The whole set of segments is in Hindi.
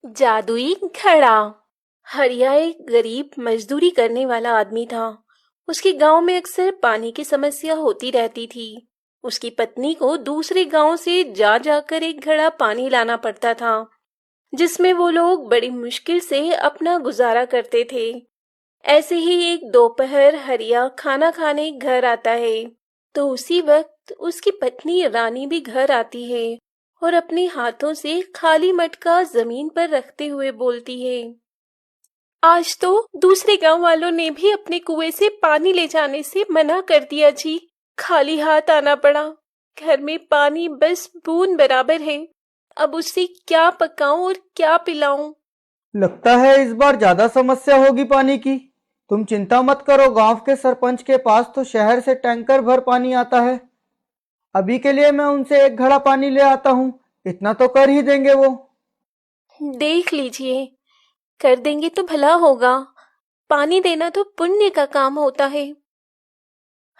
जादुई घड़ा। हरिया एक गरीब मजदूरी करने वाला आदमी था। उसके गांव में अक्सर पानी की समस्या होती रहती थी। उसकी पत्नी को दूसरे गांव से जा जाकर एक घड़ा पानी लाना पड़ता था, जिसमें वो लोग बड़ी मुश्किल से अपना गुजारा करते थे। ऐसे ही एक दोपहर हरिया खाना खाने घर आता है, तो उसी वक्त उसकी पत्नी रानी भी घर आती है और अपने हाथों से खाली मटका जमीन पर रखते हुए बोलती है, आज तो दूसरे गांव वालों ने भी अपने कुएं से पानी ले जाने से मना कर दिया जी। खाली हाथ आना पड़ा। घर में पानी बस बूंद बराबर है। अब उसे क्या पकाऊं और क्या पिलाऊं। लगता है इस बार ज्यादा समस्या होगी पानी की। तुम चिंता मत करो, गांव के सरपंच के पास तो शहर से टैंकर भर पानी आता है। अभी के लिए मैं उनसे एक घड़ा पानी ले आता हूँ, इतना तो कर ही देंगे वो। देख लीजिए, कर देंगे तो भला होगा। पानी देना तो पुण्य का काम होता है।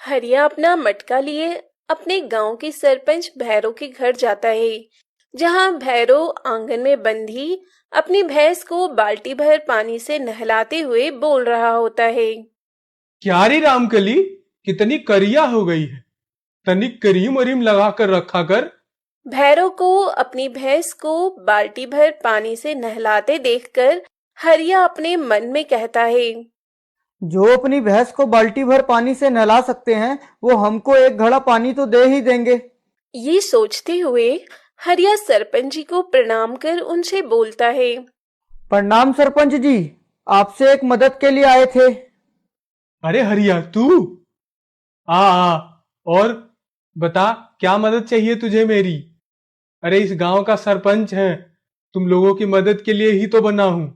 हरिया अपना मटका लिए अपने गांव के सरपंच भैरव के घर जाता है, जहां भैरव आंगन में बंधी अपनी भैंस को बाल्टी भर पानी से नहलाते हुए बोल रहा होता है। क्यारी रामकली, कितनी करिया हो गई है। तनिक करीम वरीम लगा कर रखा कर। भैरव को अपनी भैंस को बाल्टी भर पानी से नहलाते देखकर हरिया अपने मन में कहता है, जो अपनी भैंस को बाल्टी भर पानी से नहला सकते हैं वो हमको एक घड़ा पानी तो दे ही देंगे। ये सोचते हुए हरिया सरपंच जी को प्रणाम कर उनसे बोलता है, प्रणाम सरपंच जी, आपसे एक मदद के लिए आए थे। अरे हरिया तू आ और बता, क्या मदद चाहिए तुझे मेरी। अरे इस गांव का सरपंच है, तुम लोगों की मदद के लिए ही तो बना हूं।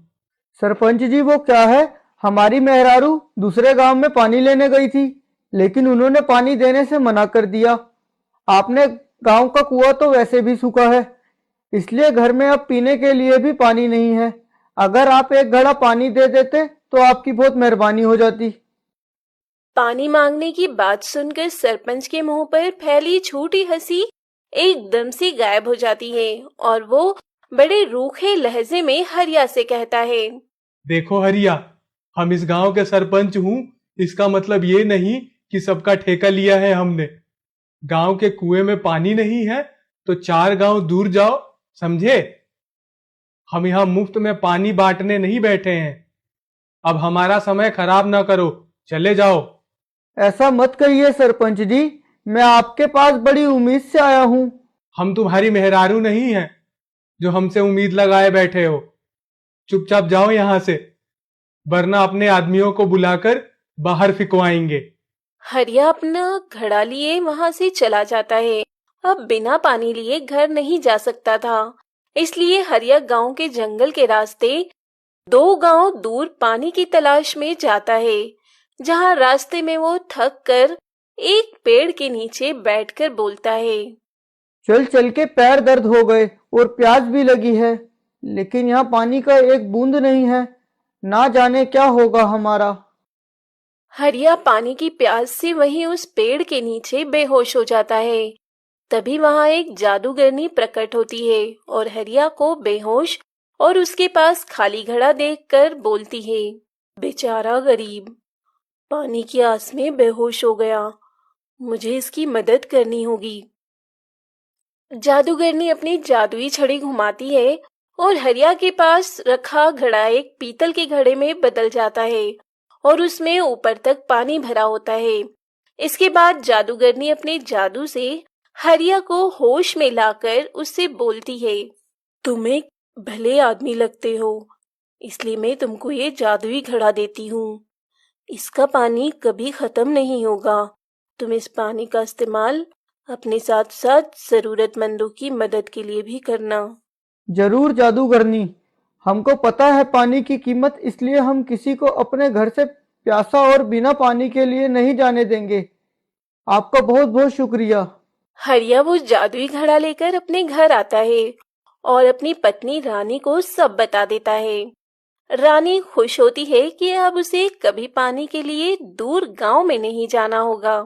सरपंच जी वो क्या है, हमारी मेहरारू दूसरे गांव में पानी लेने गई थी, लेकिन उन्होंने पानी देने से मना कर दिया। आपने गांव का कुआं तो वैसे भी सूखा है, इसलिए घर में अब पीने के लिए भी पानी नहीं है। अगर आप एक घड़ा पानी दे देते तो आपकी बहुत मेहरबानी हो जाती। पानी मांगने की बात सुनकर सरपंच के मुंह पर फैली छोटी हंसी एकदम से गायब हो जाती है और वो बड़े रूखे लहजे में हरिया से कहता है, देखो हरिया, हम इस गांव के सरपंच हूं, इसका मतलब ये नहीं कि सबका ठेका लिया है हमने। गांव के कुएं में पानी नहीं है तो 4 गांव दूर जाओ, समझे। हम यहाँ मुफ्त में पानी बांटने नहीं बैठे हैं। अब हमारा समय खराब ना करो, चले जाओ। ऐसा मत कहिए सरपंच जी, मैं आपके पास बड़ी उम्मीद से आया हूँ। हम तुम्हारी मेहरारू नहीं हैं जो हमसे उम्मीद लगाए बैठे हो। चुपचाप जाओ यहाँ से, वरना अपने आदमियों को बुलाकर बाहर फिकवाएंगे। हरिया अपना घड़ा लिए वहां से चला जाता है। अब बिना पानी लिए घर नहीं जा सकता था, इसलिए हरिया गांव के जंगल के रास्ते 2 गांव दूर पानी की तलाश में जाता है, जहां रास्ते में वो थक कर एक पेड़ के नीचे बैठकर बोलता है, चल चल के पैर दर्द हो गए और प्यास भी लगी है, लेकिन यहाँ पानी का एक बूंद नहीं है। ना जाने क्या होगा हमारा। हरिया पानी की प्यास से वहीं उस पेड़ के नीचे बेहोश हो जाता है। तभी वहां एक जादूगरनी प्रकट होती है और हरिया को बेहोश और उसके पास खाली घड़ा देखकर बोलती है, बेचारा गरीब, पानी की आस में बेहोश हो गया। मुझे इसकी मदद करनी होगी। जादूगरनी अपनी जादुई छड़ी घुमाती है और हरिया के पास रखा घड़ा एक पीतल के घड़े में बदल जाता है और उसमें ऊपर तक पानी भरा होता है। इसके बाद जादूगरनी अपने जादू से हरिया को होश में लाकर उससे बोलती है, तुम एक भले आदमी लगते हो, इसलिए मैं तुमको ये जादुई घड़ा देती हूँ। इसका पानी कभी खत्म नहीं होगा। तुम इस पानी का इस्तेमाल अपने साथ साथ जरूरतमंदों की मदद के लिए भी करना। जरूर जादूगरनी, हमको पता है पानी की कीमत, इसलिए हम किसी को अपने घर से प्यासा और बिना पानी के लिए नहीं जाने देंगे। आपका बहुत बहुत शुक्रिया। हरिया वो जादुई घड़ा लेकर अपने घर आता है और अपनी पत्नी रानी को सब बता देता है। रानी खुश होती है कि अब उसे कभी पानी के लिए दूर गांव में नहीं जाना होगा।